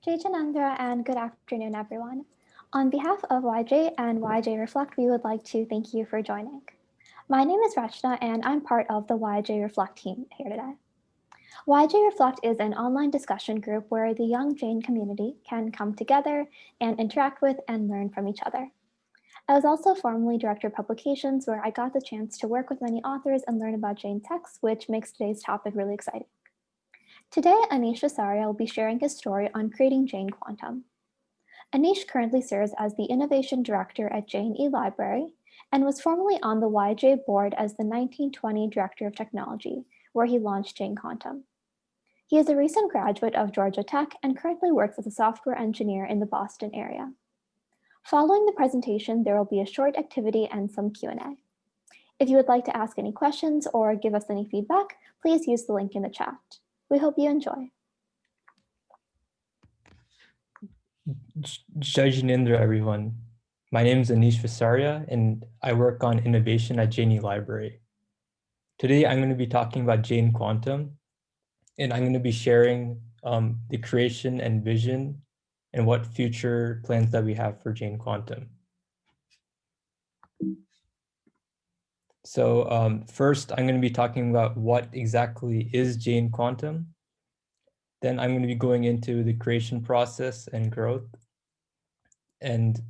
Jai Janendra, and good afternoon, everyone. On behalf of YJ and YJ Reflect, we would like to thank you for joining. My name is Rachna, and I'm part of the YJ Reflect team here today. YJ Reflect is an online discussion group where the young Jain community can come together and interact with and learn from each other. I was also formerly director of publications, where I got the chance to work with many authors and learn about Jain texts, which makes today's topic really exciting. Today, Anish Vasaria will be sharing his story on creating Jain Quantum. Anish currently serves as the Innovation Director at JaineLibrary and was formerly on the YJA Board as the 1920 Director of Technology, where he launched Jain Quantum. He is a recent graduate of Georgia Tech and currently works as a software engineer in the Boston area. Following the presentation, there will be a short activity and some Q&A. If you would like to ask any questions or give us any feedback, please use the link in the chat. We hope you enjoy. Jai Janendra, everyone. My name is Anish Vasaria, and I work on innovation at JaineLibrary. Today, I'm going to be talking about Jain Quantum, and I'm going to be sharing the creation and vision and what future plans that we have for Jain Quantum. So first, I'm going to be talking about what exactly is Jain Quantum. Then I'm going to be going into the creation process and growth. And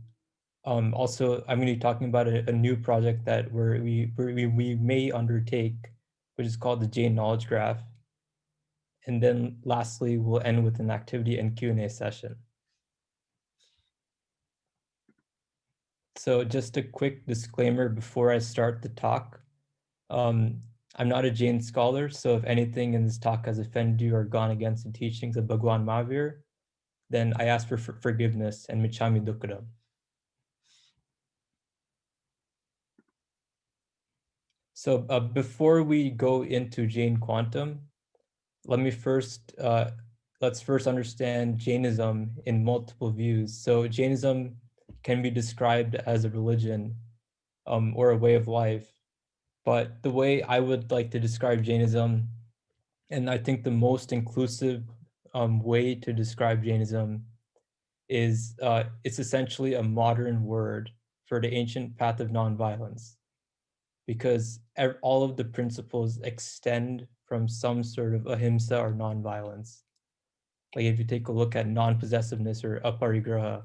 also, I'm going to be talking about a new project that we may undertake, which is called the Jain Knowledge Graph. And then lastly, we'll end with an activity and Q&A session. So just a quick disclaimer before I start the talk. I'm not a Jain scholar, so if anything in this talk has offended you or gone against the teachings of Bhagwan Mahavir, then I ask for forgiveness and Michami Dukkadam. So before we go into Jain Quantum, let's first understand Jainism in multiple views. So Jainism can be described as a religion or a way of life. But the way I would like to describe Jainism, and I think the most inclusive way to describe Jainism is it's essentially a modern word for the ancient path of nonviolence, because all of the principles extend from some sort of ahimsa or nonviolence. Like if you take a look at non-possessiveness or aparigraha,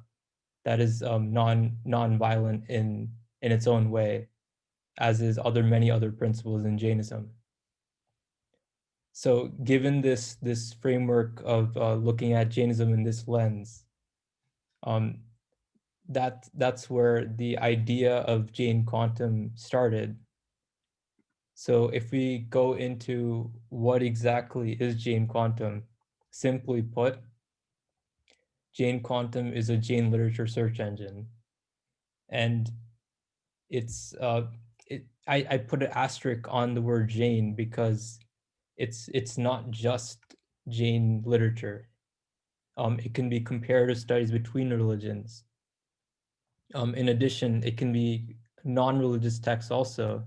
that is non-violent in its own way, as is many other principles in Jainism. So given this framework of looking at Jainism in this lens, that's where the idea of Jain Quantum started. So if we go into what exactly is Jain Quantum, simply put, Jain Quantum is a Jain literature search engine. And I put an asterisk on the word Jain because it's not just Jain literature. It can be comparative studies between religions. In addition, it can be non-religious texts also,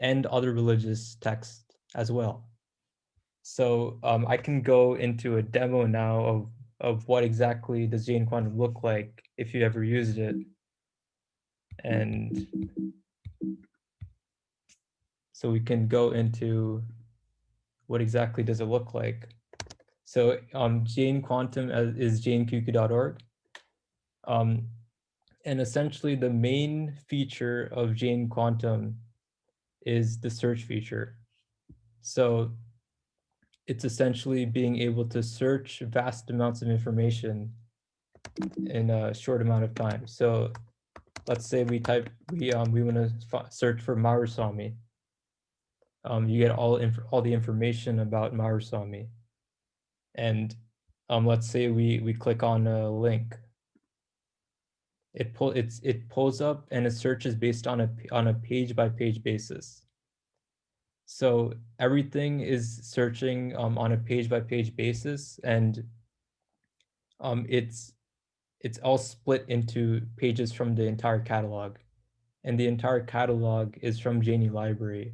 and other religious texts as well. So I can go into a demo now of what exactly does Jain Quantum look like if you ever used it. And so we can go into what exactly does it look like. So Jain Quantum is jainqq.org. And essentially the main feature of Jain Quantum is the search feature. So it's essentially being able to search vast amounts of information in a short amount of time. So let's say we want to search for Maruswamy. You get all the information about Maruswamy. And let's say we click on a link. It pulls up and it searches based on a page by page basis. So everything is searching on a page by page basis, and it's all split into pages from the entire catalog, and the entire catalog is from JaineLibrary,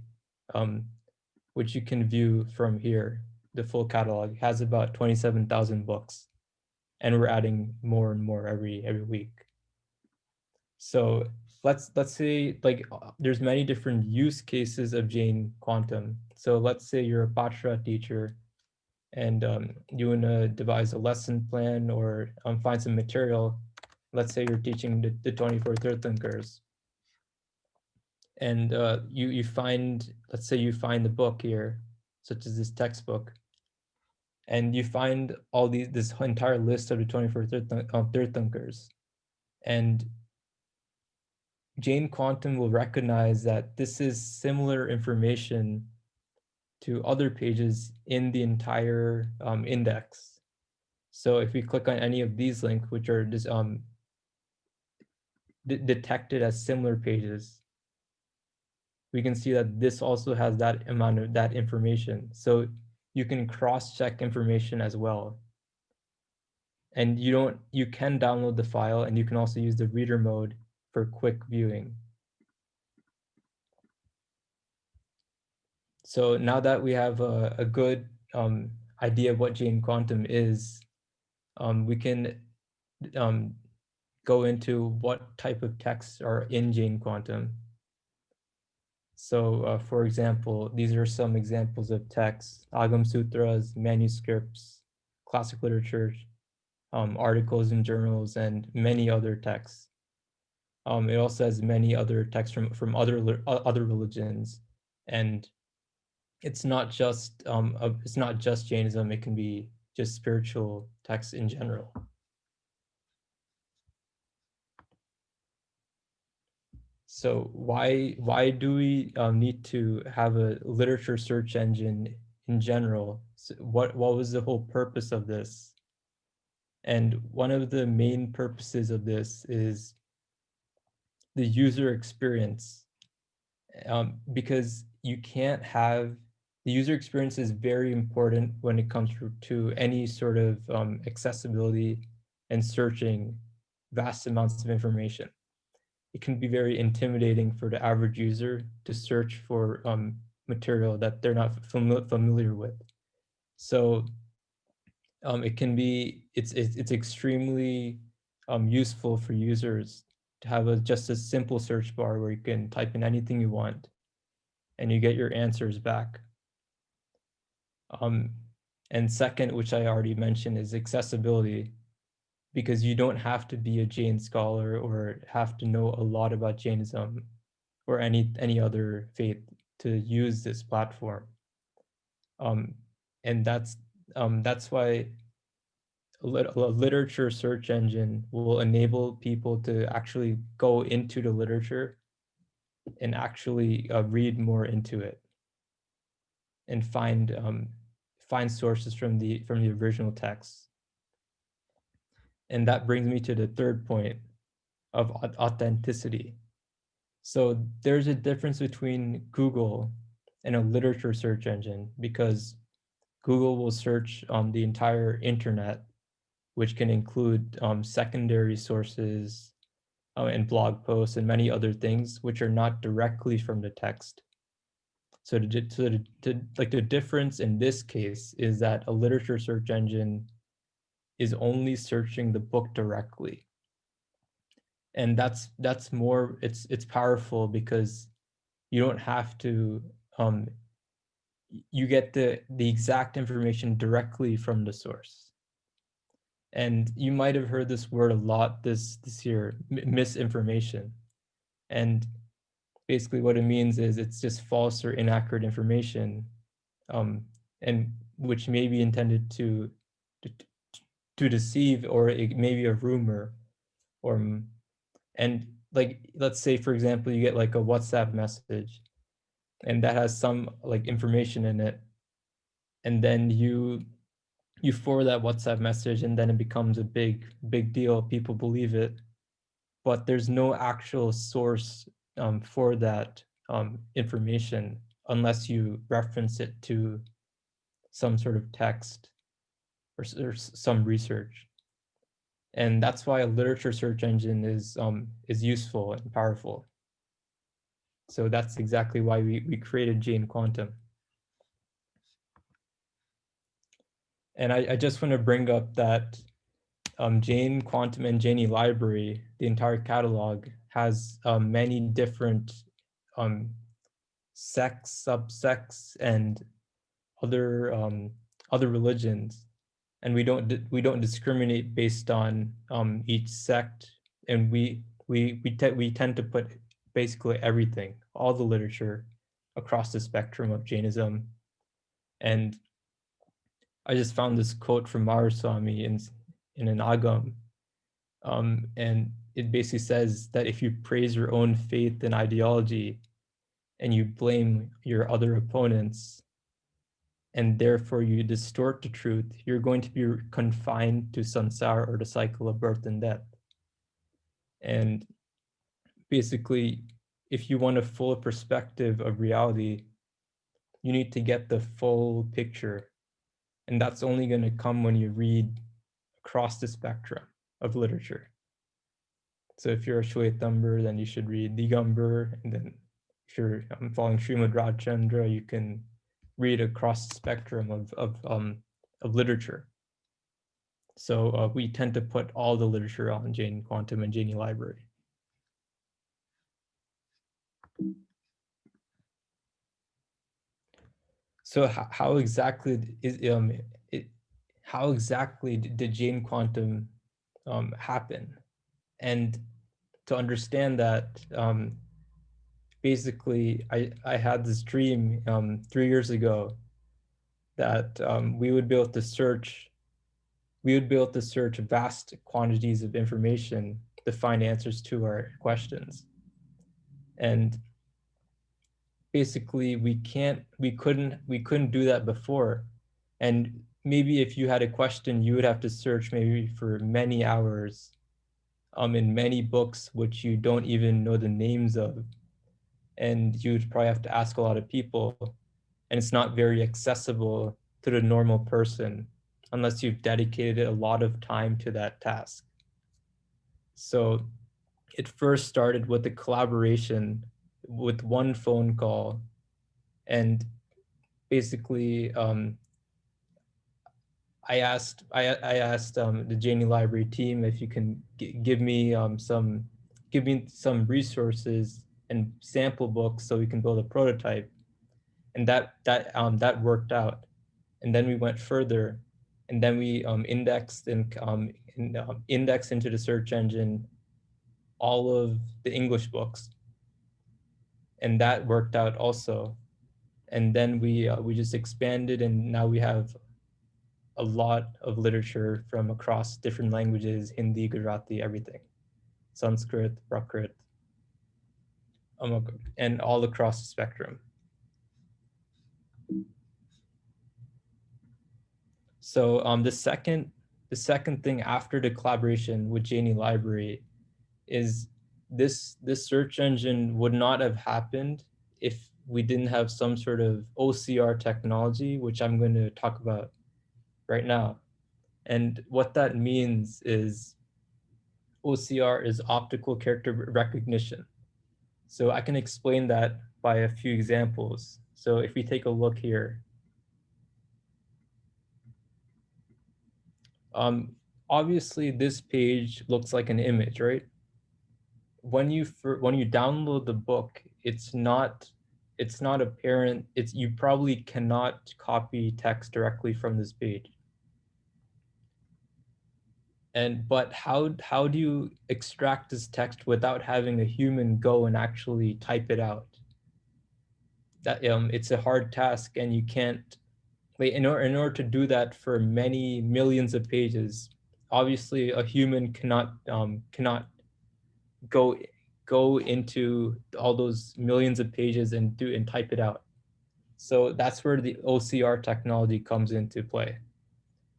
which you can view from here. The full catalog has about 27,000 books. and we're adding more and more every week. So let's say like there's many different use cases of Jain Quantum. So let's say you're a Patra teacher and you want to devise a lesson plan or find some material. Let's say you're teaching the 24 Tirthankars. And you find, let's say you find the book here, such as this textbook, and you find all this entire list of the 24 Tirthankars. And Jain Quantum will recognize that this is similar information to other pages in the entire index. So if we click on any of these links, which are just detected as similar pages, we can see that this also has that amount of that information. So you can cross-check information as well. And you can download the file, and you can also use the reader mode for quick viewing. So now that we have a good idea of what Jain Quantum is, we can go into what type of texts are in Jain Quantum. So for example, these are some examples of texts: Agam Sutras, manuscripts, classic literature, articles in journals, and many other texts. It also has many other texts from other religions, and it's not just Jainism. It can be just spiritual texts in general. So why do we need to have a literature search engine in general? So what was the whole purpose of this? And one of the main purposes of this is the user experience, because you can't have the user experience is very important when it comes to any sort of accessibility and searching vast amounts of information. It can be very intimidating for the average user to search for material that they're not familiar with. So it can be, it's extremely useful for users to have just a simple search bar where you can type in anything you want and you get your answers back. And second, which I already mentioned, is accessibility, because you don't have to be a Jain scholar or have to know a lot about Jainism or any other faith to use this platform. And that's why a literature search engine will enable people to actually go into the literature and actually read more into it and find sources from the original text. And that brings me to the third point of authenticity. So there's a difference between Google and a literature search engine, because Google will search the entire internet, which can include secondary sources and blog posts and many other things which are not directly from the text. So the difference in this case is that a literature search engine is only searching the book directly. And that's more, it's powerful because you don't have to, you get the exact information directly from the source. And you might have heard this word a lot this year, misinformation. And basically what it means is it's just false or inaccurate information, and which may be intended to deceive, or it may be a rumor, or and like, let's say for example you get like a WhatsApp message and that has some like information in it, and then you forward that WhatsApp message, and then it becomes a big deal. People believe it, but there's no actual source for that information unless you reference it to some sort of text or some research. And that's why a literature search engine is useful and powerful. So that's exactly why we created Jain Quantum. And I just want to bring up that Jain Quantum and JaineLibrary, the entire catalog, has many different sects, subsects, and other religions, and we don't discriminate based on each sect, and we tend to put basically everything, all the literature, across the spectrum of Jainism. And I just found this quote from Maraswamy in an Agam, and it basically says that if you praise your own faith and ideology, and you blame your other opponents, and therefore you distort the truth, you're going to be confined to samsara, or the cycle of birth and death. And basically, if you want a full perspective of reality, you need to get the full picture. And that's only going to come when you read across the spectrum of literature. So if you're a Shwetambar, then you should read Digambar. And then if you're following Srimad Rajchandra, you can read across the spectrum of literature. So we tend to put all the literature on Jain Quantum and JaineLibrary. So how exactly did Jain Quantum happen? And to understand that, basically, I had this dream 3 years ago that we would be able to search vast quantities of information to find answers to our questions. And basically we couldn't do that before. And maybe if you had a question, you would have to search maybe for many hours in many books which you don't even know the names of, and you would probably have to ask a lot of people, and it's not very accessible to the normal person unless you've dedicated a lot of time to that task. So it first started with a collaboration with one phone call, and basically I asked the JaineLibrary team if you can give me some resources and sample books so we can build a prototype, and that worked out. And then we went further, and then we indexed indexed into the search engine all of the English books, and that worked out also. And then we just expanded, and now we have a lot of literature from across different languages: Hindi, Gujarati, everything, Sanskrit, Prakrit, and all across the spectrum. So the second thing after the collaboration with JaineLibrary is this search engine would not have happened if we didn't have some sort of OCR technology, which I'm going to talk about right now. And what that means is OCR is optical character recognition. So I can explain that by a few examples. So if we take a look here, obviously this page looks like an image, right? When you download the book, it's not apparent. You probably cannot copy text directly from this page. But how do you extract this text without having a human go and actually type it out? That it's a hard task, and you can't. In order to do that for many millions of pages, obviously a human cannot go into all those millions of pages and type it out. So that's where the OCR technology comes into play.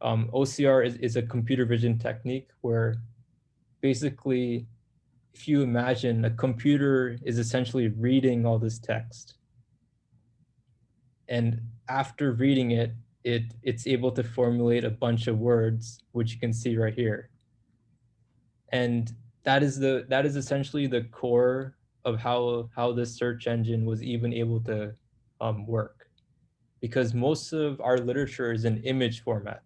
OCR is a computer vision technique where basically, if you imagine, a computer is essentially reading all this text, and after reading it, it's able to formulate a bunch of words, which you can see right here. And that is essentially the core of how this search engine was even able to work, because most of our literature is in image format.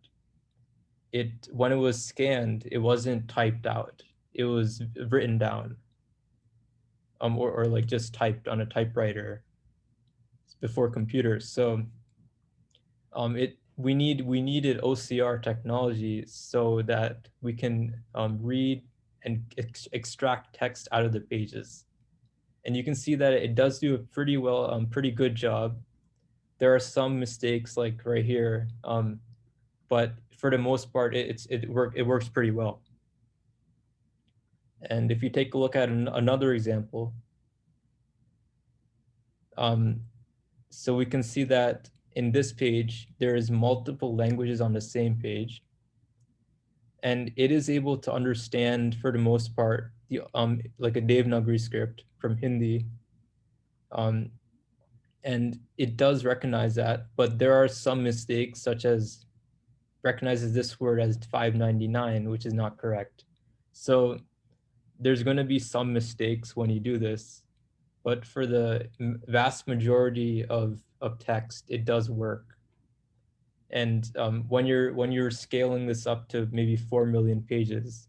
when it was scanned, it wasn't typed out. It was written down, or like just typed on a typewriter before computers. So we needed OCR technology so that we can read and extract text out of the pages. And you can see that it does do a pretty good job. There are some mistakes like right here, but for the most part, it works pretty well. And if you take a look at another example, so we can see that in this page, there is multiple languages on the same page. And it is able to understand, for the most part, the like a Devanagari script from Hindi. And it does recognize that, but there are some mistakes, such as recognizes this word as 599, which is not correct. So there's going to be some mistakes when you do this, but for the vast majority of text, it does work. And when you're scaling this up to maybe 4 million pages,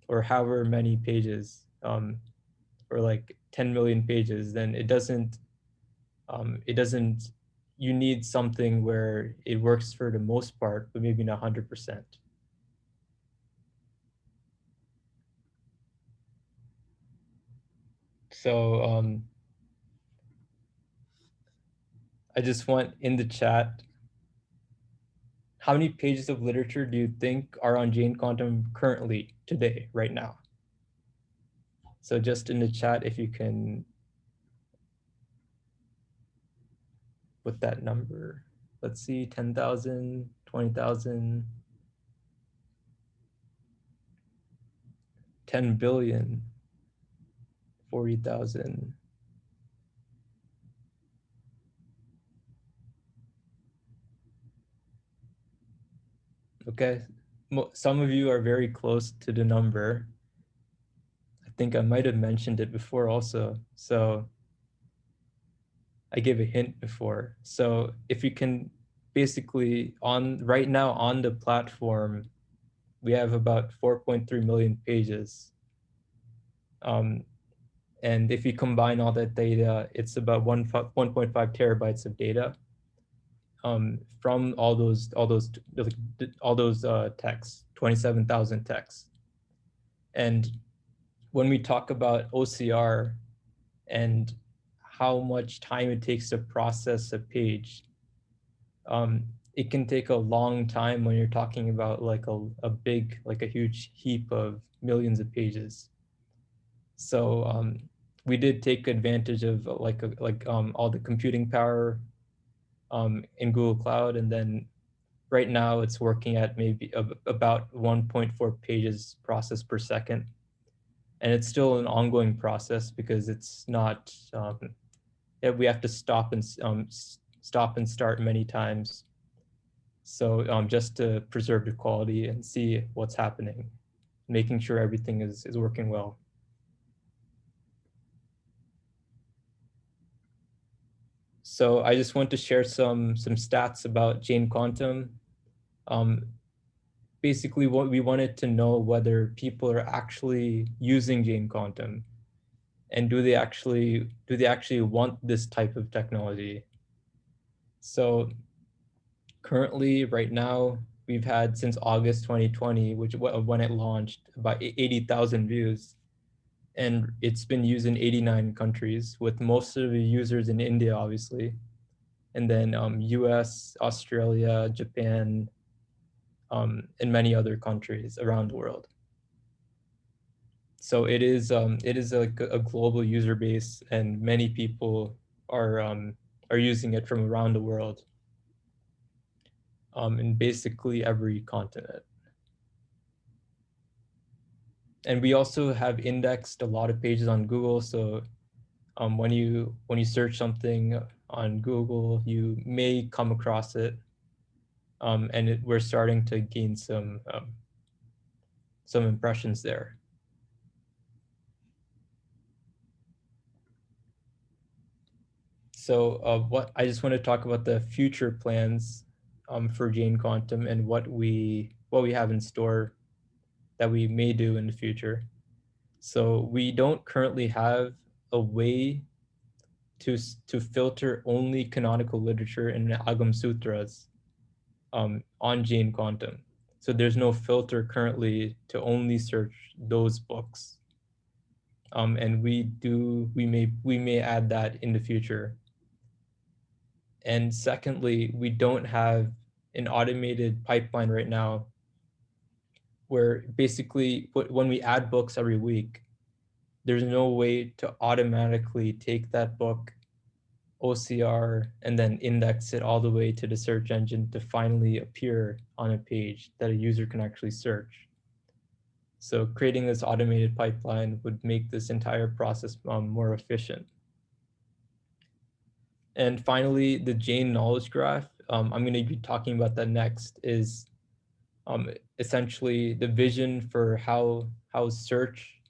or however many pages, or like 10 million pages, then it doesn't, you need something where it works for the most part, but maybe not 100%. So I just want in the chat, how many pages of literature do you think are on Jain Quantum currently, today, right now? So just in the chat, if you can put that number. Let's see, 10,000, 20,000, 10 billion, 40,000. Okay, some of you are very close to the number. I think I might have mentioned it before also. So I gave a hint before. So if you can basically right now on the platform, we have about 4.3 million pages. And if you combine all that data, it's about 1.5 terabytes of data from all those texts, 27,000 texts. And when we talk about OCR and how much time it takes to process a page, it can take a long time when you're talking about like a huge heap of millions of pages. So we did take advantage of all the computing power in Google Cloud, and then right now it's working at maybe about 1.4 pages processed per second. And it's still an ongoing process because it's not, we have to stop and start many times. So just to preserve the quality and see what's happening, making sure everything is working well. So I just want to share some stats about Jain Quantum. Basically, what we wanted to know whether people are actually using Jain Quantum, and do they actually want this type of technology. So currently, right now, we've had since August 2020, when it launched, about 80,000 views. And it's been used in 89 countries, with most of the users in India, obviously. And then US, Australia, Japan, and many other countries around the world. So it is like a global user base, and many people are using it from around the world, in basically every continent. And we also have indexed a lot of pages on Google. So when you search something on Google, you may come across it, and we're starting to gain some impressions there. So what I just want to talk about the future plans for Jain Quantum and what we what we have in store that we may do in the future. So we don't currently have a way to filter only canonical literature in the Agam Sutras on Jain Quantum. So there's no filter currently to only search those books. And we may add that in the future. And secondly, we don't have an automated pipeline right now where basically when we add books every week, there's no way to automatically take that book, OCR, and then index it all the way to the search engine to finally appear on a page that a user can actually search. So creating this automated pipeline would make this entire process more efficient. And finally, the Jain knowledge graph, I'm going to be talking about that next, is essentially the vision for how search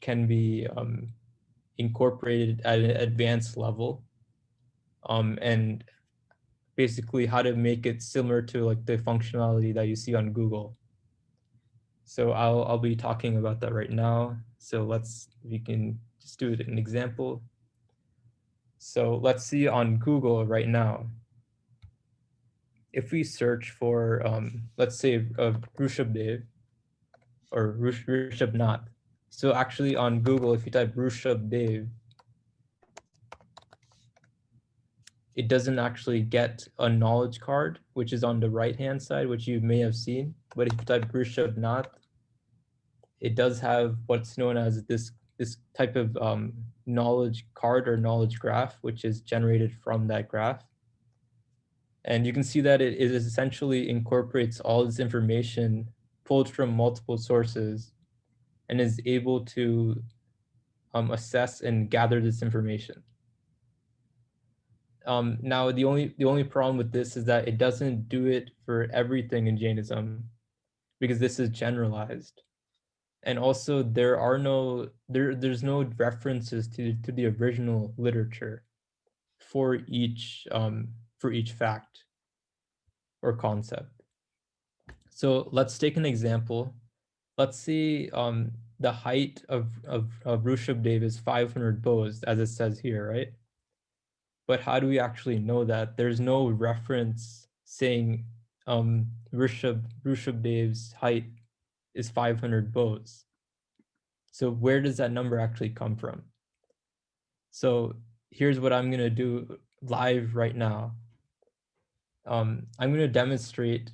can be incorporated at an advanced level, and basically how to make it similar to like the functionality that you see on Google. So I'll be talking about that right now. So we can just do an example. So let's see on Google right now. If we search for, let's say, Rishabdev or Rishabnath. So actually on Google, if you type Rishabdev, it doesn't actually get a knowledge card, which is on the right-hand side, which you may have seen. But if you type Rishabnath, it does have what's known as this type of knowledge card or knowledge graph, which is generated from that graph. And you can see that it essentially incorporates all this information pulled from multiple sources and is able to assess and gather this information. Now, the only problem with this is that it doesn't do it for everything in Jainism, because this is generalized. And also there's no references to the original literature for each fact or concept. So let's take an example. Let's see the height of Rishabdev is 500 bows, as it says here, right? But how do we actually know that? There's no reference saying Rishabdev's height is 500 bows. So where does that number actually come from? So here's what I'm going to do live right now. I'm going to demonstrate,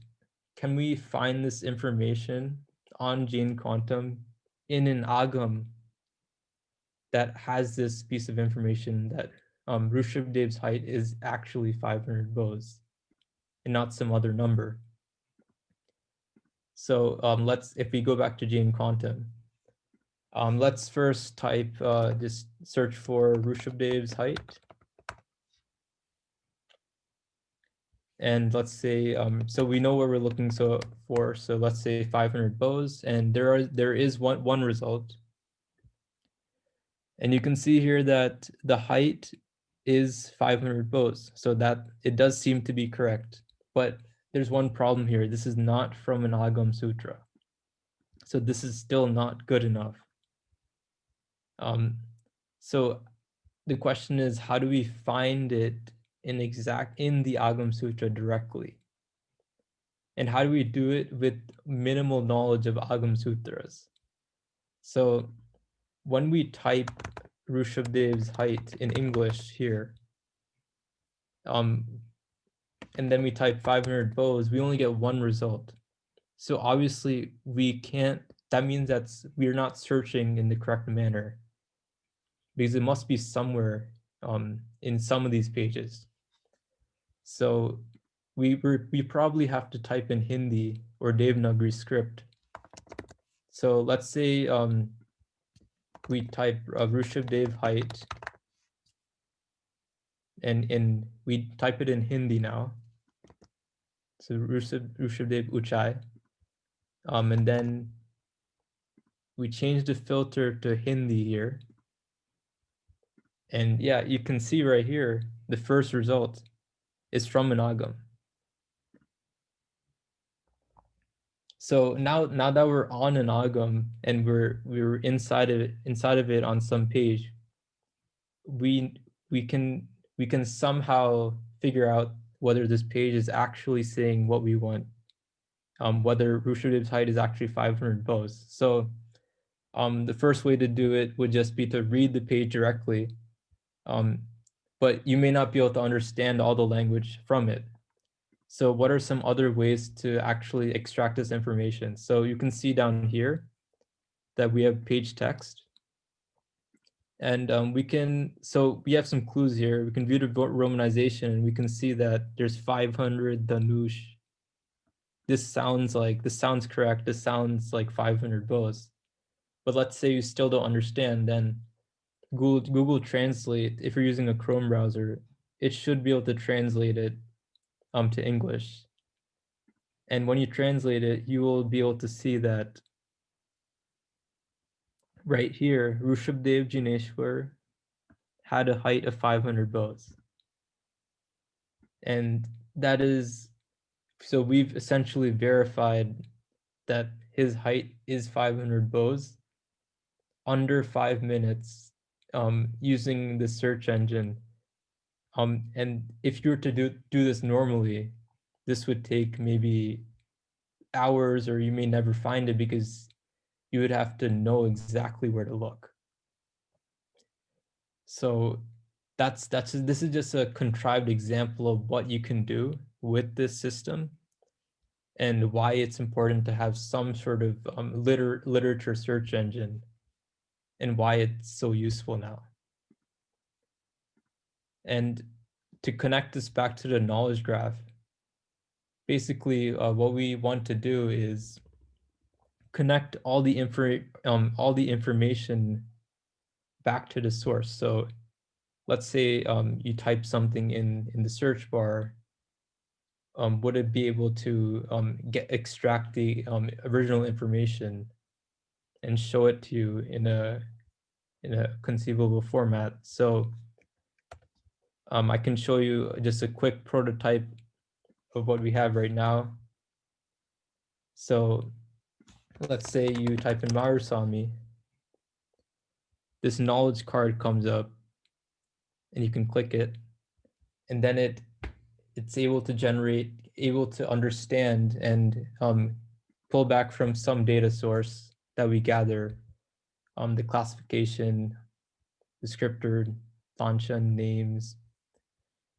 can we find this information on Jain Quantum in an Agam that has this piece of information that Rishabdev's height is actually 500 bows and not some other number. So if we go back to Jain Quantum, let's first type, just search for Rishabdev's height. And let's say, so we know what we're looking for. So let's say 500 bows, and there is one result. And you can see here that the height is 500 bows. So that it does seem to be correct, but there's one problem here. This is not from an Agam Sutra. So this is still not good enough. So the question is, how do we find it in the Agam Sutra directly? And how do we do it with minimal knowledge of Agam Sutras? So when we type Rishabdev's height in English here, and then we type 500 bows, we only get one result. So obviously we can't, that means we're not searching in the correct manner, because it must be somewhere in some of these pages. So we probably have to type in Hindi or Devanagari script. So let's say we type Rishabdev height, and we type it in Hindi now. So Rishabdev Uchai, and then we change the filter to Hindi here. And yeah, you can see right here, the first result is from an Agam. So now that we're on an algorithm and we're inside of it on some page, we can somehow figure out whether this page is actually saying what we want, whether Rushdie's height is actually 500 bows. So the first way to do it would just be to read the page directly, but you may not be able to understand all the language from it. So what are some other ways to actually extract this information? So you can see down here that we have page text. And so we have some clues here. We can view the romanization and we can see that there's 500 Danush. This sounds correct. This sounds like 500 bows. But let's say you still don't understand, then Google Translate, if you're using a Chrome browser, it should be able to translate it to English. And when you translate it, you will be able to see that right here, Rushabdev Jineshwar had a height of 500 bows. And that is, so we've essentially verified that his height is 500 bows under 5 minutes using the search engine. And if you were to do this normally, this would take maybe hours, or you may never find it because you would have to know exactly where to look. So this is just a contrived example of what you can do with this system and why it's important to have some sort of literature search engine and why it's so useful now. And to connect this back to the knowledge graph, basically what we want to do is connect all the information back to the source. So let's say you type something in the search bar, would it be able to extract the original information and show it to you in a conceivable format? So I can show you just a quick prototype of what we have right now. So let's say you type in Marusami, this knowledge card comes up and you can click it, and then it's able to understand and pull back from some data source that we gather, the classification, descriptor, Tanshan names,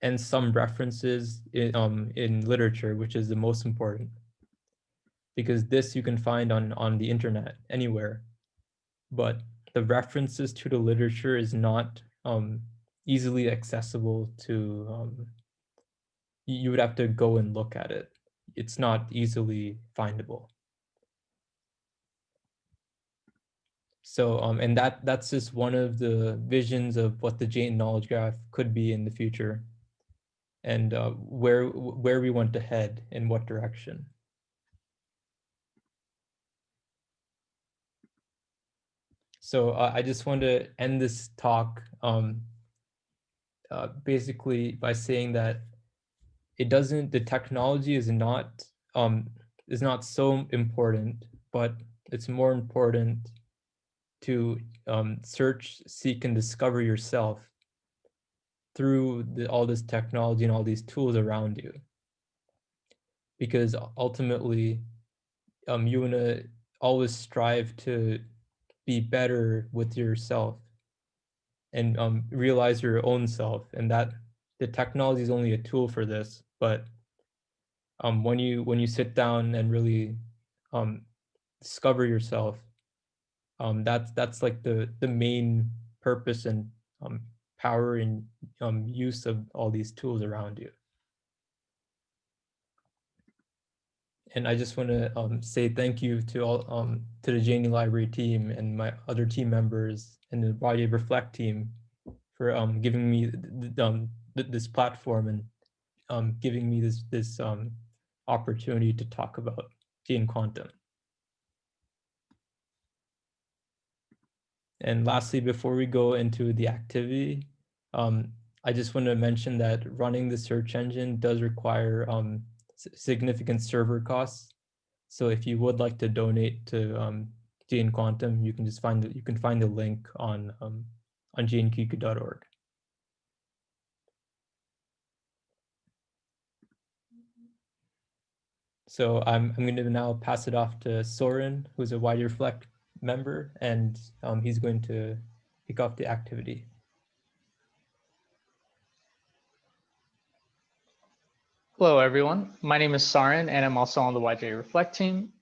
and some references in literature, which is the most important, because this you can find on the internet anywhere, but the references to the literature is not easily accessible to, you would have to go and look at it. It's not easily findable. So, and that's just one of the visions of what the Jain knowledge graph could be in the future, and where we want to head in what direction. So I just want to end this talk basically by saying that the technology is not so important, but it's more important to search, seek, and discover yourself through all this technology and all these tools around you. Because ultimately, you want to always strive to be better with yourself and realize your own self, and that the technology is only a tool for this. But when you sit down and really discover yourself, that's like the main purpose and power and use of all these tools around you. And I just want to say thank you to all to the JaineLibrary team and my other team members and the YJA Reflect team for giving me this platform and giving me this opportunity to talk about Jain Quantum. And lastly, before we go into the activity, I just want to mention that running the search engine does require significant server costs. So if you would like to donate to Jain Quantum, you can just find the link on jainq.org. So I'm going to now pass it off to Soren, who's a YJA Reflect member, and he's going to kick off the activity. Hello, everyone. My name is Soren, and I'm also on the YJA Reflect team,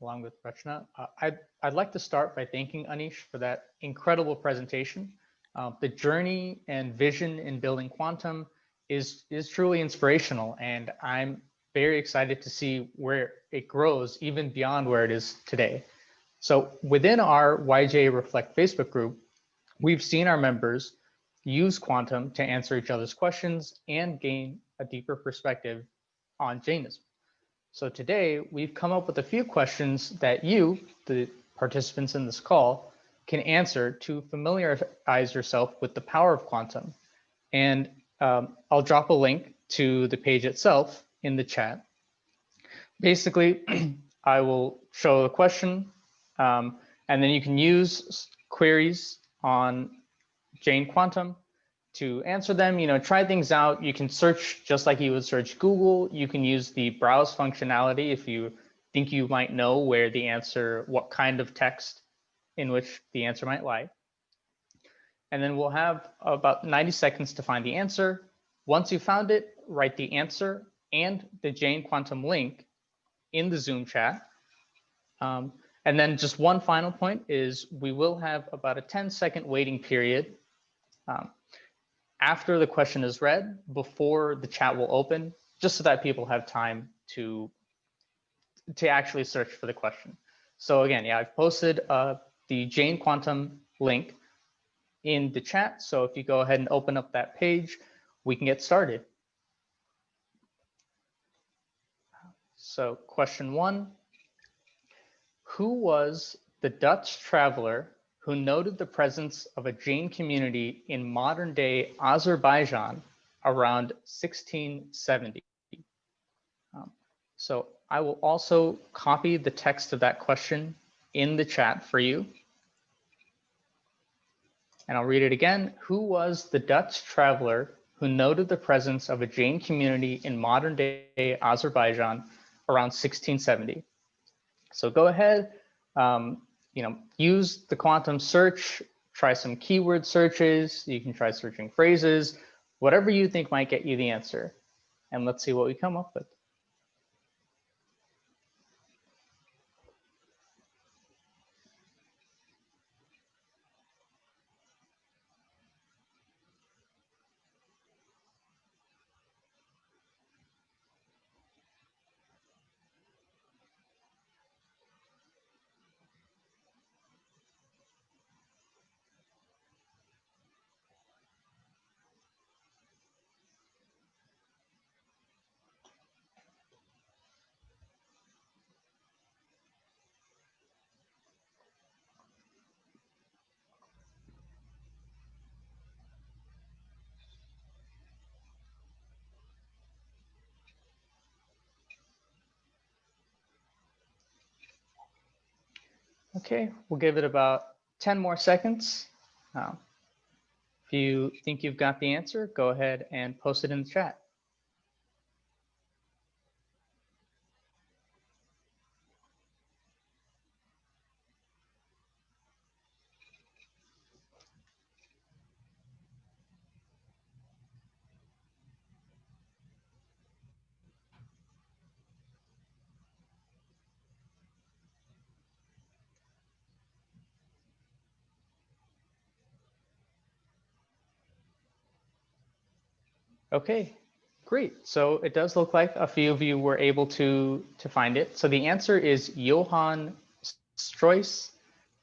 along with Rachna. I'd like to start by thanking Anish for that incredible presentation. The journey and vision in building Quantum is truly inspirational, and I'm very excited to see where it grows even beyond where it is today. So within our YJA Reflect Facebook group, we've seen our members use Quantum to answer each other's questions and gain a deeper perspective on Jainism. So today we've come up with a few questions that you, the participants in this call, can answer to familiarize yourself with the power of Quantum. And I'll drop a link to the page itself in the chat. Basically, I will show a question, and then you can use queries on Jain Quantum to answer them. Try things out. You can search just like you would search Google. You can use the browse functionality if you think you might know where the answer, what kind of text in which the answer might lie. And then we'll have about 90 seconds to find the answer. Once you found it, write the answer and the Jain Quantum link in the Zoom chat. And then just one final point is we will have about a 10-second waiting period after the question is read before the chat will open, just so that people have time to actually search for the question. So again, yeah, I've posted the Jain Quantum link in the chat. So if you go ahead and open up that page, we can get started. So question 1, who was the Dutch traveler who noted the presence of a Jain community in modern-day Azerbaijan around 1670? So I will also copy the text of that question in the chat for you. And I'll read it again. Who was the Dutch traveler who noted the presence of a Jain community in modern-day Azerbaijan around 1670? So go ahead, use the Quantum search, try some keyword searches. You can try searching phrases, whatever you think might get you the answer. And let's see what we come up with. Okay, we'll give it about 10 more seconds. If you think you've got the answer, go ahead and post it in the chat. Okay, great. So it does look like a few of you were able to find it. So the answer is Johann Struys.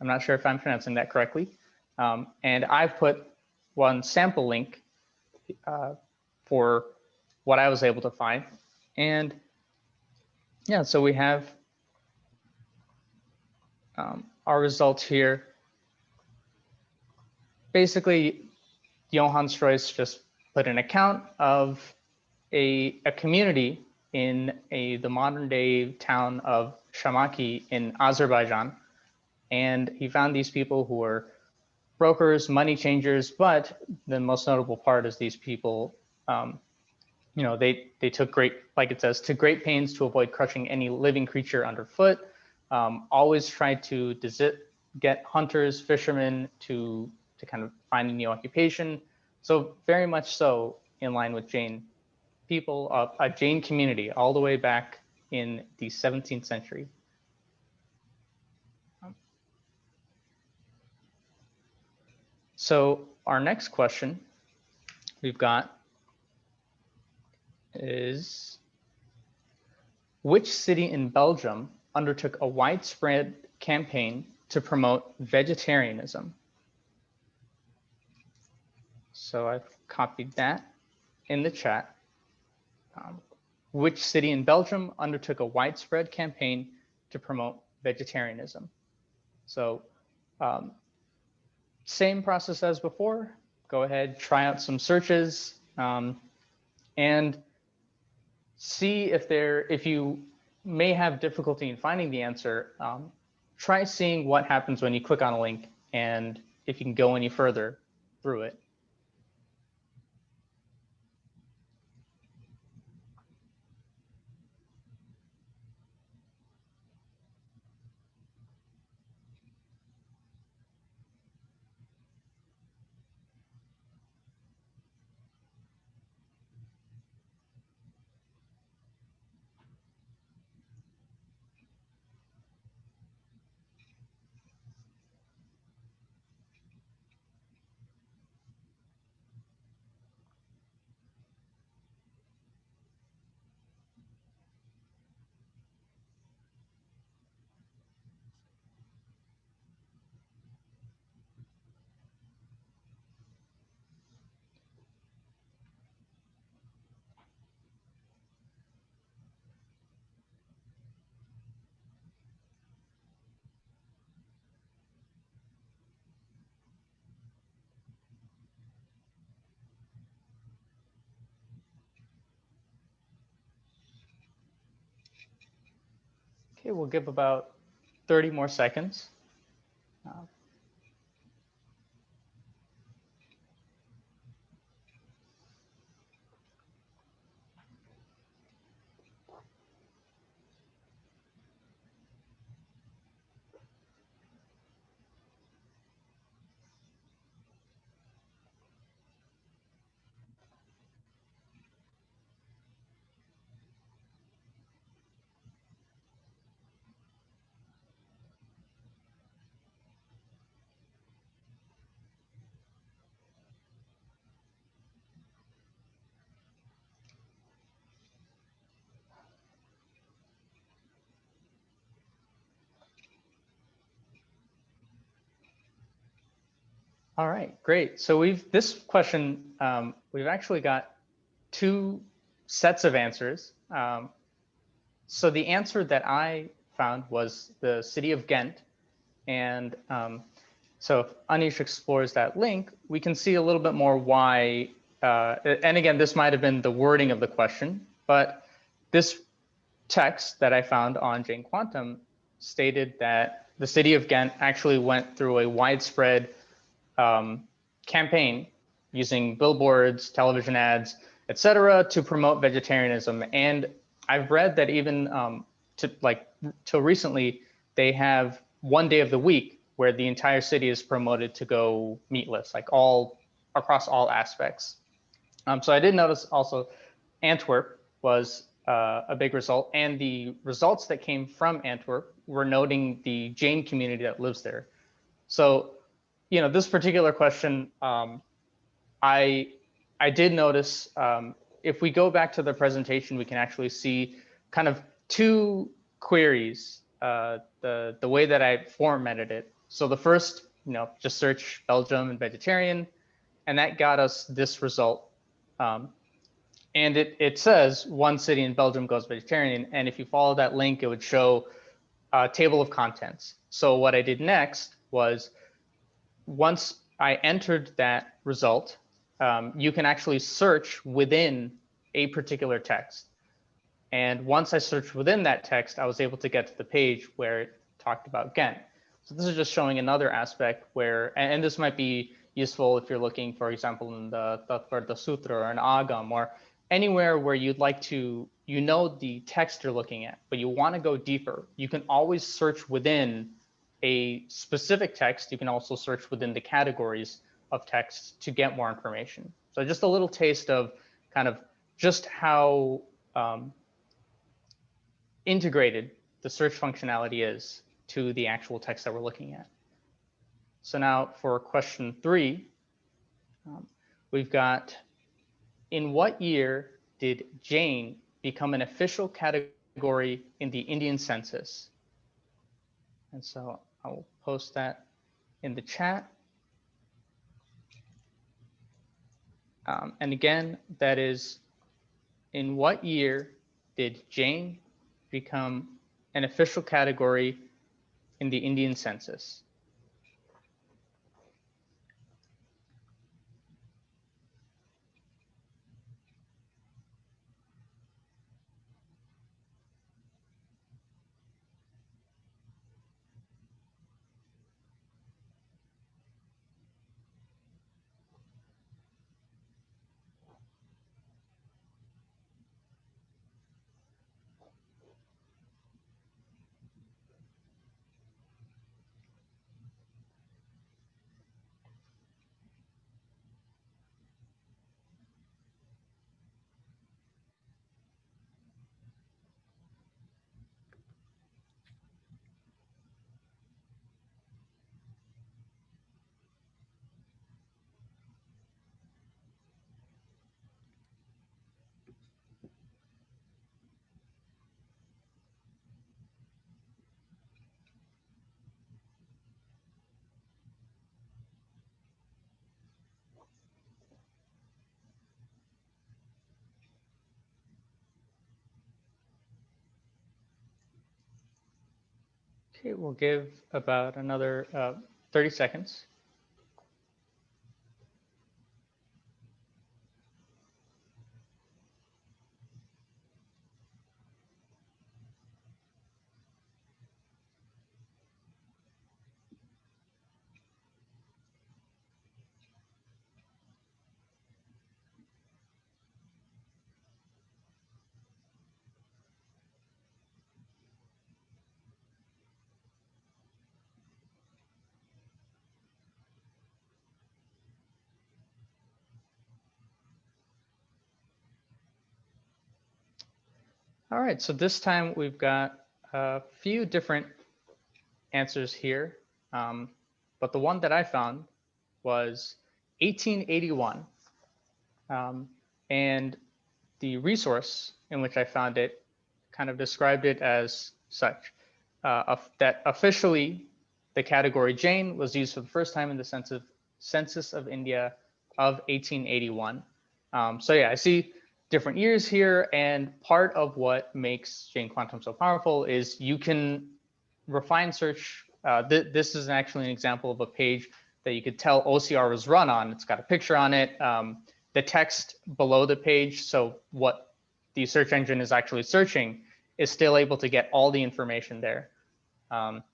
I'm not sure if I'm pronouncing that correctly. And I've put one sample link for what I was able to find. And yeah, so we have our results here. Basically, Johann Struys just put an account of a community in the modern day town of Shamaki in Azerbaijan. And he found these people who were brokers, money changers, but the most notable part is these people, they took great, like it says, to great pains to avoid crushing any living creature underfoot. Always tried to get hunters, fishermen to kind of find a new occupation. So very much so in line with Jain people, a Jain community all the way back in the 17th century. So our next question we've got is, which city in Belgium undertook a widespread campaign to promote vegetarianism? So I've copied that in the chat. Which city in Belgium undertook a widespread campaign to promote vegetarianism? So same process as before. Go ahead, try out some searches, and see if you may have difficulty in finding the answer. Try seeing what happens when you click on a link and if you can go any further through it. Okay, we'll give about 30 more seconds. All right, great. So this question, we've actually got two sets of answers. So the answer that I found was the city of Ghent. And so if Anish explores that link, we can see a little bit more why, and again, this might have been the wording of the question, but this text that I found on Jain Quantum stated that the city of Ghent actually went through a widespread campaign using billboards, television ads, etc., to promote vegetarianism. And I've read that even till recently, they have one day of the week where the entire city is promoted to go meatless, like all across all aspects. So I did notice also Antwerp was a big result, and the results that came from Antwerp were noting the Jain community that lives there. So, this particular question, I did notice, if we go back to the presentation, we can actually see kind of two queries, the way that I formatted it. So the first, just search Belgium and vegetarian, and that got us this result. And it says one city in Belgium goes vegetarian. And if you follow that link, it would show a table of contents. So what I did next was, once I entered that result, you can actually search within a particular text. And once I searched within that text, I was able to get to the page where it talked about Ghent. So this is just showing another aspect where, and this might be useful if you're looking, for example, in the Tattvarta Sutra or an Agam or anywhere where you'd like to, you know, the text you're looking at, but you want to go deeper. You can always search within a specific text. You can also search within the categories of text to get more information. So just a little taste of kind of just how integrated the search functionality is to the actual text that we're looking at. So now for question 3, we've got, in what year did Jain become an official category in the Indian census? And so I will post that in the chat. And again, that is, in what year did Jain become an official category in the Indian census? Okay, we'll give about another 30 seconds. All right, so this time we've got a few different answers here, but the one that I found was 1881, and the resource in which I found it kind of described it as such, that officially the category Jain was used for the first time in the Census of India of 1881. So yeah, I see different years here, and part of what makes Jain Quantum so powerful is you can refine search. This is actually an example of a page that you could tell OCR was run on. It's got a picture on it, the text below the page. So what the search engine is actually searching is still able to get all the information there. But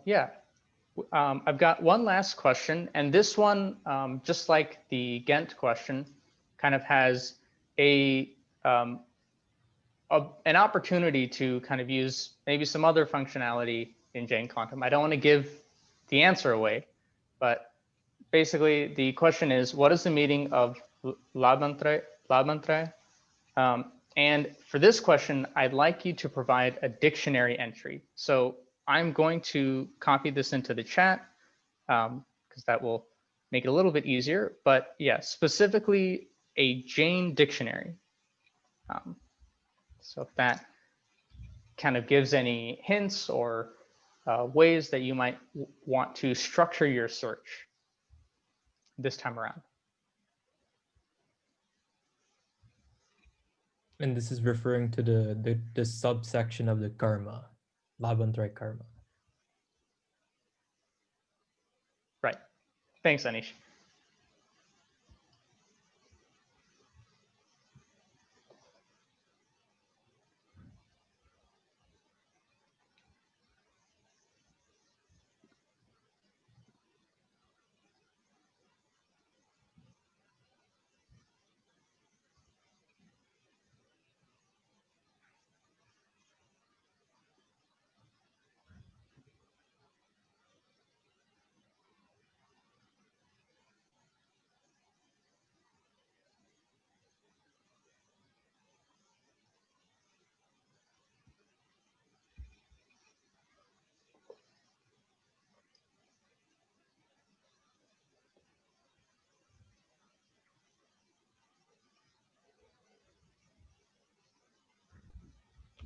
yeah, I've got one last question, and this one, just like the Ghent question, kind of has an opportunity to kind of use maybe some other functionality in Jain Quantum. I don't want to give the answer away, but basically the question is, what is the meaning of Labmantra? And for this question, I'd like you to provide a dictionary entry. So I'm going to copy this into the chat because that will make it a little bit easier. But yeah, specifically a Jain dictionary. So if that kind of gives any hints or ways that you might want to structure your search this time around. And this is referring to the subsection of the karma, Labantray karma. Right. Thanks, Anish.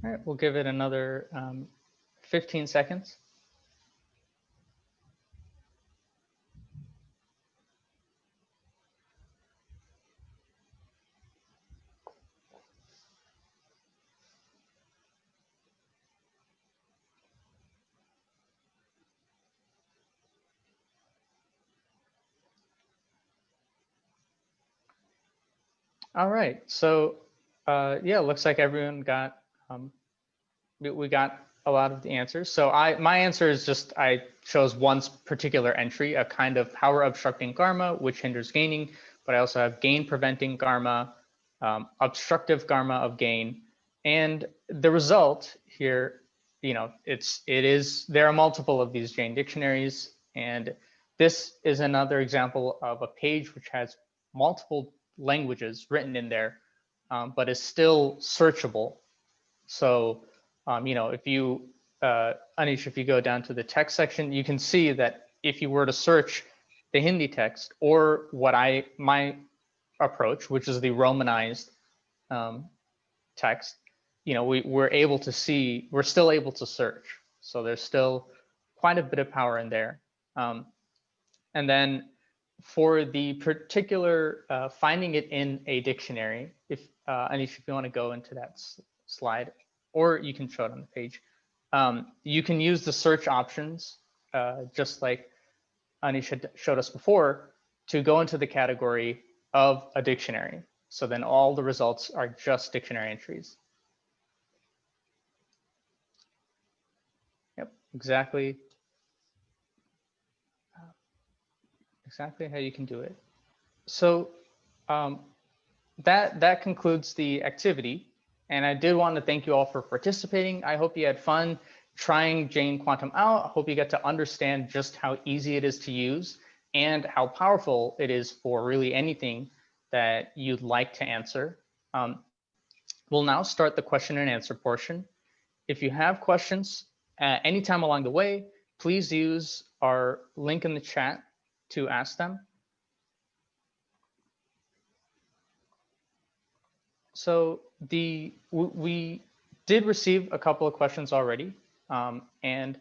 All right, we'll give it another 15 seconds. All right, so yeah, looks like everyone got, we got a lot of the answers. So my answer is just, I chose one particular entry, a kind of power obstructing karma, which hinders gaining, but I also have gain preventing karma, obstructive karma of gain. And the result here, you know, there are multiple of these Jain dictionaries, and this is another example of a page which has multiple languages written in there, but is still searchable. So, you know, if you, Anish, if you go down to the text section, you can see that if you were to search the Hindi text, or my approach, which is the Romanized text, you know, we're able to see, we're still able to search. So there's still quite a bit of power in there. And then for the particular finding it in a dictionary, if Anish, if you want to go into that slide, or you can show it on the page, you can use the search options, just like Anish had showed us before, to go into the category of a dictionary. So then all the results are just dictionary entries. Yep, exactly how you can do it. So that concludes the activity. And I did want to thank you all for participating. I hope you had fun trying Jain Quantum out. I hope you get to understand just how easy it is to use and how powerful it is for really anything that you'd like to answer. We'll now start the question and answer portion. If you have questions anytime along the way, please use our link in the chat to ask them. So we did receive a couple of questions already, and a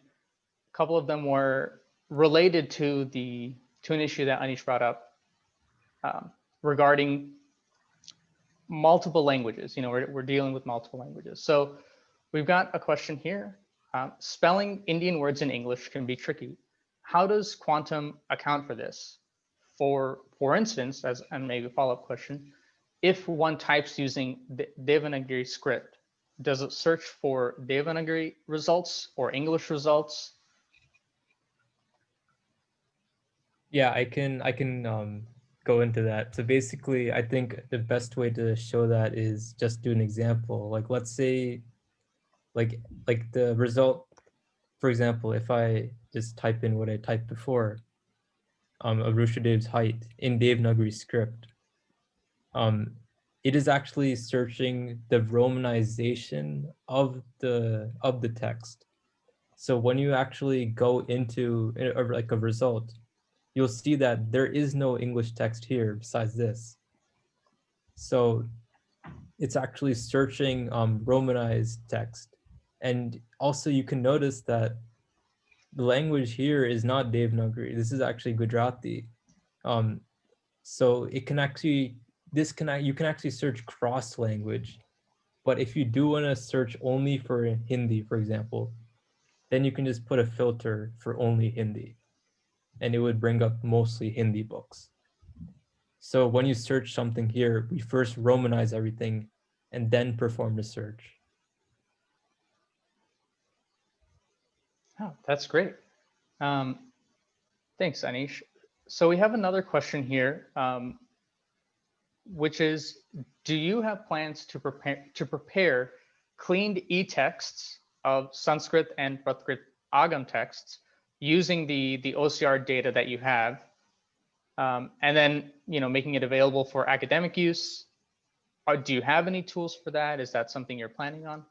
couple of them were related to an issue that Anish brought up regarding multiple languages. You know, we're dealing with multiple languages. So we've got a question here. Spelling Indian words in English can be tricky. How does Quantum account for this? For instance, and maybe a follow-up question, if one types using the Devanagari script, does it search for Devanagari results or English results? Yeah, I can go into that. So basically, I think the best way to show that is just do an example. Like, let's say, like the result, for example, if I just type in what I typed before, Arushadev's height in Devanagari script, it is actually searching the romanization of the text. So when you actually go into like a result, you'll see that there is no English text here besides this. So it's actually searching Romanized text. And also you can notice that the language here is not Devanagari. This is actually Gujarati. So it can actually, you can actually search cross language. But if you do want to search only for Hindi, for example, then you can just put a filter for only Hindi, and it would bring up mostly Hindi books. So when you search something here, we first Romanize everything and then perform the search. Oh, that's great. Thanks, Anish. So we have another question here, which is, do you have plans to prepare cleaned e-texts of Sanskrit and Prakrit Agam texts using the OCR data that you have, and then, you know, making it available for academic use? Or do you have any tools for that? Is that something you're planning on?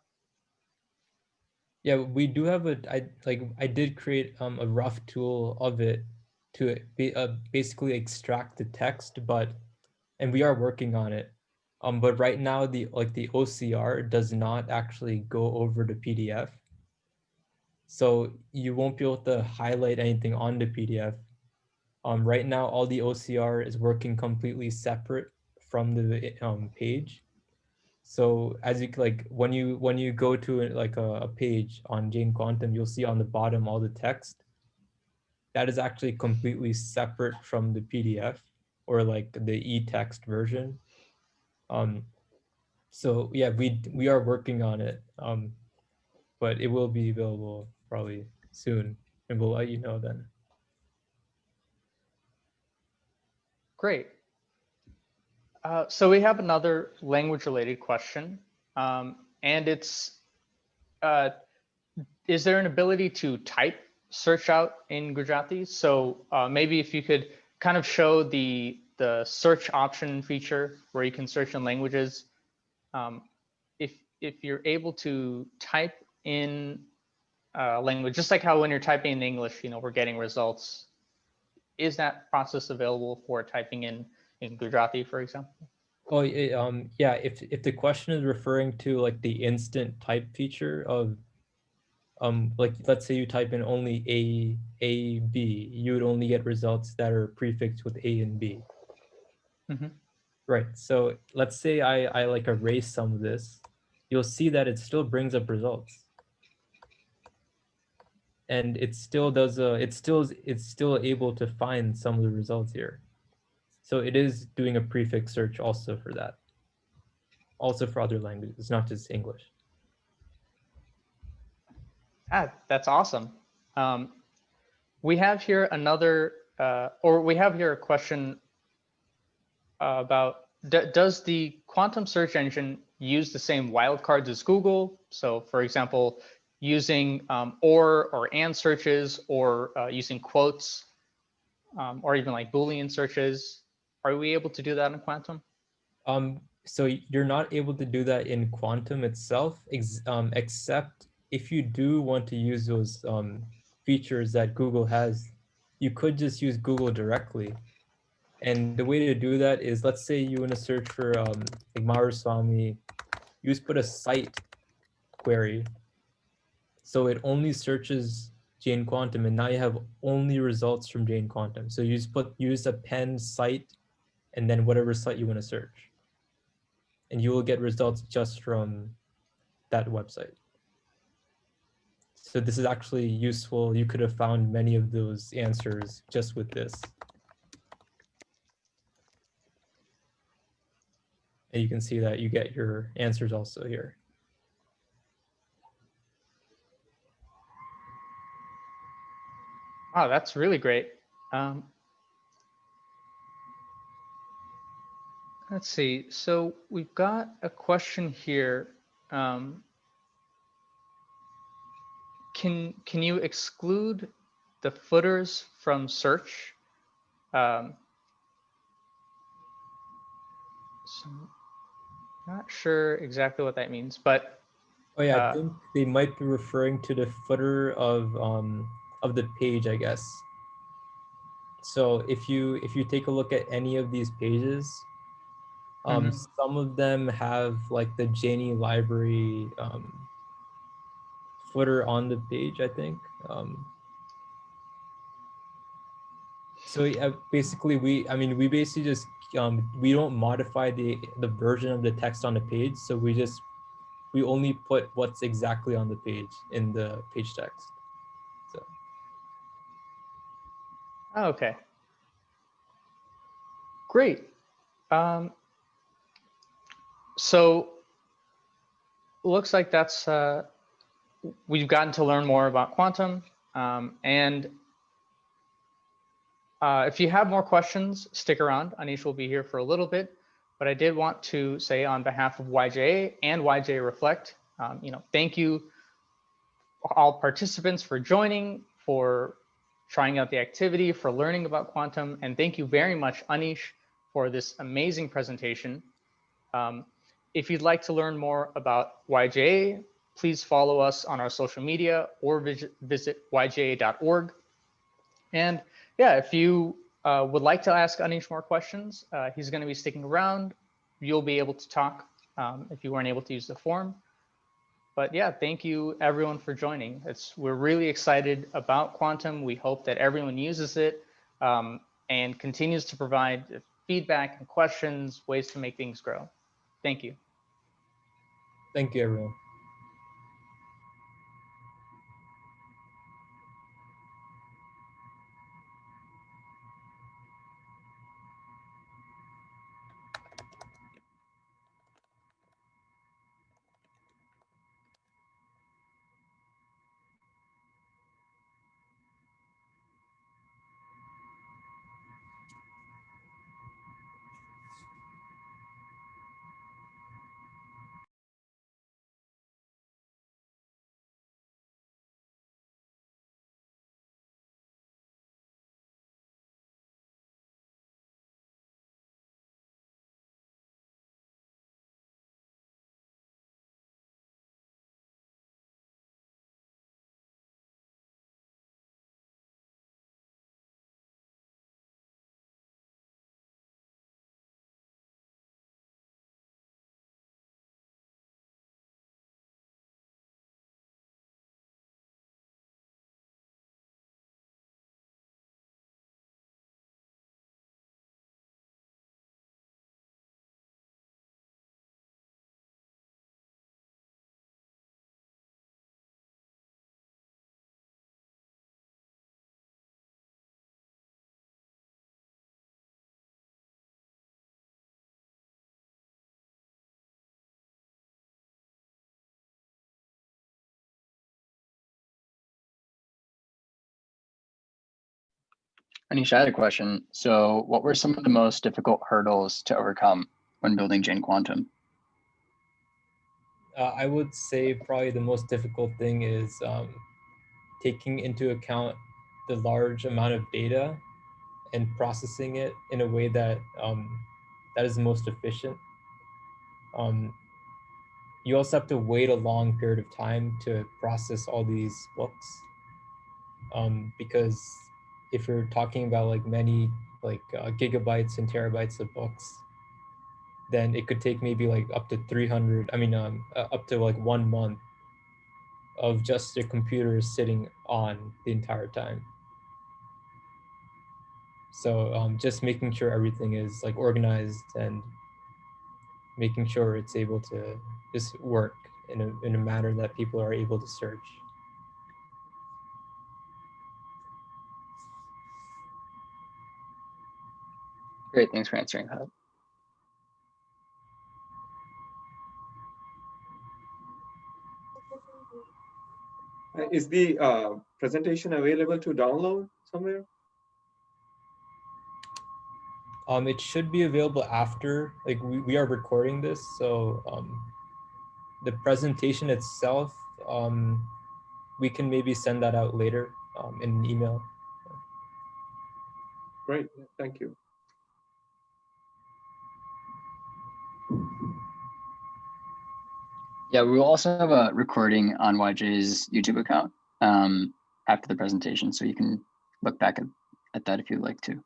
Yeah, we do have I did create a rough tool of it to basically extract the text, and we are working on it. But right now the OCR does not actually go over the PDF. So you won't be able to highlight anything on the PDF. Right now, all the OCR is working completely separate from the page. So as you when you go to a page on Jain Quantum, you'll see on the bottom all the text. That is actually completely separate from the PDF or like the e-text version. So yeah, we are working on it, but it will be available probably soon, and we'll let you know then. Great. So we have another language-related question, and it's, is there an ability to type search out in Gujarati? So maybe if you could kind of show the search option feature where you can search in languages. If you're able to type in language, just like how when you're typing in English, we're getting results. Is that process available for typing in Gujarati, for example? Oh, yeah. If the question is referring to like the instant type feature of, like let's say you type in only A, B, you would only get results that are prefixed with A and B. Mm-hmm. Right. So let's say I like erase some of this, you'll see that it still brings up results. And it still does it's still able to find some of the results here. So it is doing a prefix search also for that. Also for other languages, not just English. That's awesome. We have here another, or we have here a question about, does the quantum search engine use the same wildcards as Google? So for example, using or and searches, or using quotes, or even like Boolean searches. Are we able to do that in Quantum? So you're not able to do that in Quantum itself, except if you do want to use those features that Google has, you could just use Google directly. And the way to do that is, let's say you want to search for like Maruswamy, you just put a site query. So it only searches Jain Quantum, and now you have only results from Jain Quantum. So you just use append site and then whatever site you want to search. And you will get results just from that website. So this is actually useful. You could have found many of those answers just with this. And you can see that you get your answers also here. Wow, that's really great. Let's see. So we've got a question here. Can you exclude the footers from search? So not sure exactly what that means, but oh yeah, I think they might be referring to the footer of the page, I guess. So if you take a look at any of these pages, some of them have like the JaineLibrary footer on the page, I think. So yeah, basically we basically just we don't modify the version of the text on the page, so we only put what's exactly on the page in the page text. So okay, great. So looks like that's we've gotten to learn more about Quantum, and if you have more questions, stick around. Anish will be here for a little bit, but I did want to say on behalf of YJA and YJA Reflect, thank you all participants for joining, for trying out the activity, for learning about Quantum, and thank you very much, Anish, for this amazing presentation. If you'd like to learn more about YJA, please follow us on our social media or visit yja.org. And yeah, if you would like to ask Anish more questions, he's going to be sticking around you'll be able to talk if you weren't able to use the forum. But yeah, thank you everyone for joining. We're really excited about Quantum. We hope that everyone uses it and continues to provide feedback and questions, ways to make things grow. Thank you. Thank you, everyone. Anish, I had a question. So what were some of the most difficult hurdles to overcome when building Jain Quantum? I would say probably the most difficult thing is taking into account the large amount of data and processing it in a way that that is most efficient. You also have to wait a long period of time to process all these books, because if you're talking about like many gigabytes and terabytes of books, then it could take maybe like up to 300, up to like 1 month of just your computer sitting on the entire time. So just making sure everything is like organized and making sure it's able to just work in a manner that people are able to search. Great, thanks for answering that. Is the presentation available to download somewhere? It should be available after, like we are recording this, so the presentation itself, we can maybe send that out later in an email. Great, thank you. Yeah, we will also have a recording on YJ's YouTube account after the presentation, so you can look back at that if you'd like to.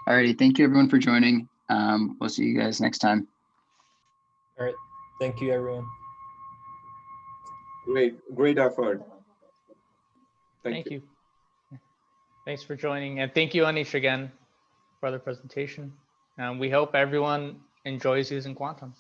Alrighty, thank you everyone for joining. We'll see you guys next time. All right, thank you everyone. Great effort. Thank you. Thanks for joining, and thank you, Anish, again for the presentation. We hope everyone enjoys using Quantum.